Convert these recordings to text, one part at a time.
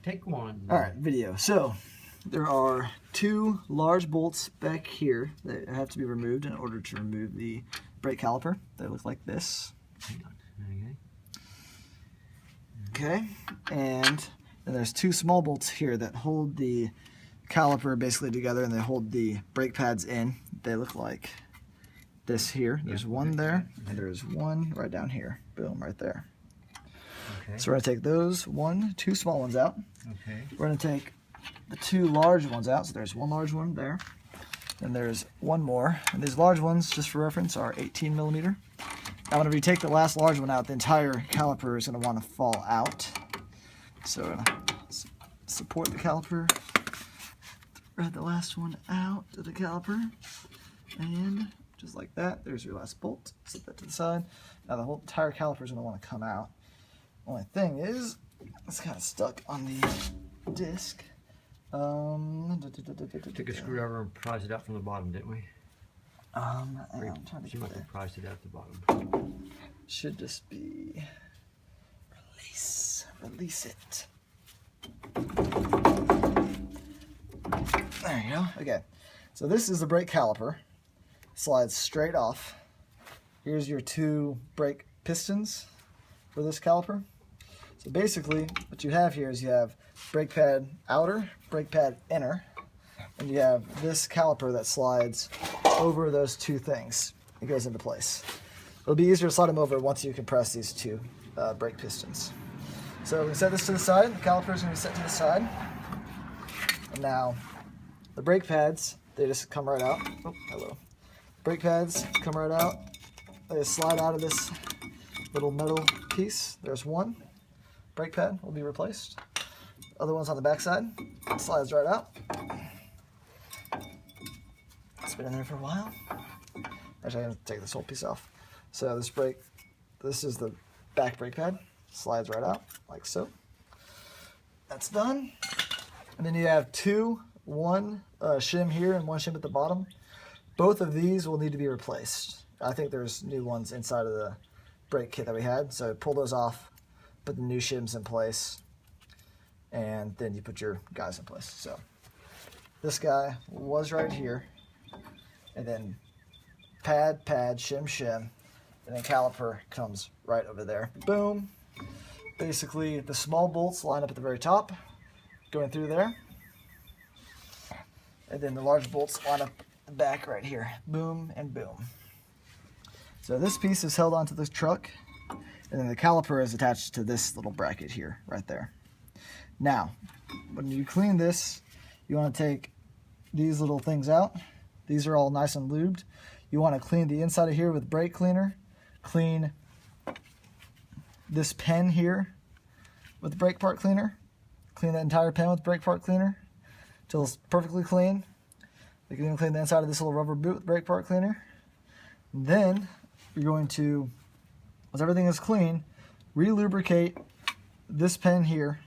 Take one. All right, video. So there are two large bolts back here that have to be removed in order to remove the brake caliper. They look like this. Hang on. Okay, and then there's two small bolts here that hold the caliper basically together, and they hold the brake pads in. They look like this here. There's one there, and there's one right down here. Boom, right there. Okay. So we're gonna take those two small ones out. Okay. We're gonna take the two large ones out. So there's one large one there, and there's one more. And these large ones, just for reference, are 18 millimeter. Now, whenever you take the last large one out, the entire caliper is gonna want to fall out. So we're gonna support the caliper, thread the last one out of the caliper, and just like that, there's your last bolt. Set that to the side. Now the whole entire caliper is gonna want to come out. Only thing is, it's kind of stuck on the disc. Took a screwdriver and prized it out from the bottom, didn't we? I'm trying to She must get have it. prized it out the bottom. Should just be release it. There you go. Okay, so this is the brake caliper. Slides straight off. Here's your two brake pistons for this caliper. So basically, what you have here is you have brake pad outer, brake pad inner, and you have this caliper that slides over those two things. It goes into place. It'll be easier to slide them over once you compress these two brake pistons. So we set this to the side. The caliper is going to be set to the side. And now the brake pads, they just come right out. Oh, hello. Brake pads come right out. They just slide out of this little metal piece. There's one. Brake pad will be replaced. Other one's on the back side. Slides right out. It's been in there for a while. Actually, I'm going to take this whole piece off. So this is the back brake pad. Slides right out, like so. That's done. And then you have one shim here and one shim at the bottom. Both of these will need to be replaced. I think there's new ones inside of the brake kit that we had. So pull those off, put the new shims in place, and then you put your guys in place. So this guy was right here, and then pad, shim, and then caliper comes right over there. Boom. Basically, the small bolts line up at the very top, going through there. And then the large bolts line up the back right here. Boom and boom. So this piece is held onto the truck, and then the caliper is attached to this little bracket here, right there. Now, when you clean this, you want to take these little things out. These are all nice and lubed. You want to clean the inside of here with brake cleaner. Clean this pen here with brake part cleaner. Clean that entire pen with brake part cleaner until it's perfectly clean. You can even clean the inside of this little rubber boot with brake part cleaner. And then you're going to, once everything is clean, re-lubricate this pen here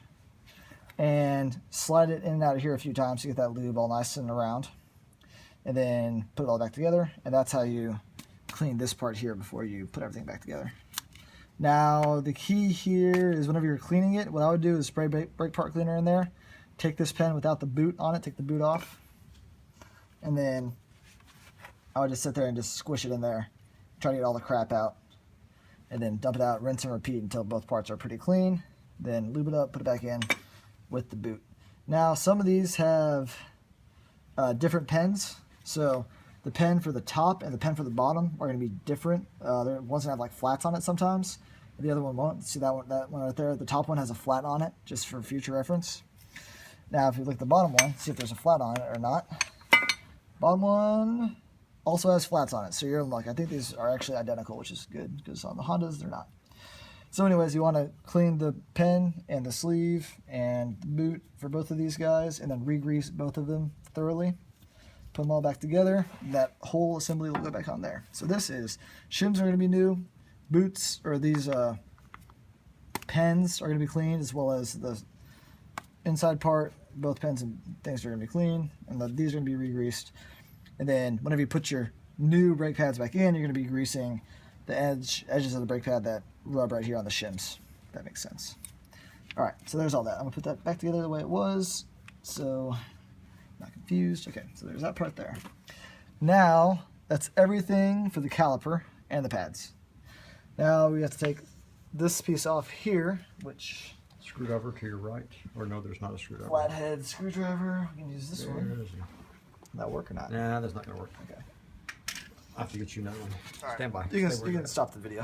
and slide it in and out of here a few times to get that lube all nice and around. And then put it all back together, and that's how you clean this part here before you put everything back together. Now, the key here is whenever you're cleaning it, what I would do is spray brake part cleaner in there, take this pen without the boot on it, take the boot off, and then I would just sit there and just squish it in there, try to get all the crap out, and then dump it out, rinse and repeat until both parts are pretty clean, then lube it up, put it back in with the boot. Now, some of these have different pens, so the pen for the top and the pen for the bottom are going to be different. One's going to have like flats on it sometimes. The other one won't. See that one right there? The top one has a flat on it, just for future reference. Now, if you look at the bottom one, see if there's a flat on it or not. Bottom one also has flats on it, so you're in luck. I think these are actually identical, which is good, because on the Hondas, they're not. So anyways, you want to clean the pen and the sleeve and the boot for both of these guys, and then re-grease both of them thoroughly. Put them all back together. That whole assembly will go back on there. So this is, shims are going to be new, boots, or these pens are going to be cleaned, as well as the inside part. Both pens and things are going to be clean, and these are going to be re-greased. And then whenever you put your new brake pads back in, you're going to be greasing the edges of the brake pad that rub right here on the shims. If that makes sense. All right, so there's all that. I'm gonna put that back together the way it was, so I'm not confused. Okay, so there's that part there. Now, that's everything for the caliper and the pads. Now we have to take this piece off here, which... Screwdriver to your right. Or no, there's not a screwdriver. Flathead screwdriver. We can use this one. There's Will that work or not? Nah, that's not going to work. Okay. I have to get you another one. All right. Stand by. You Stay where can you're at. stop the video.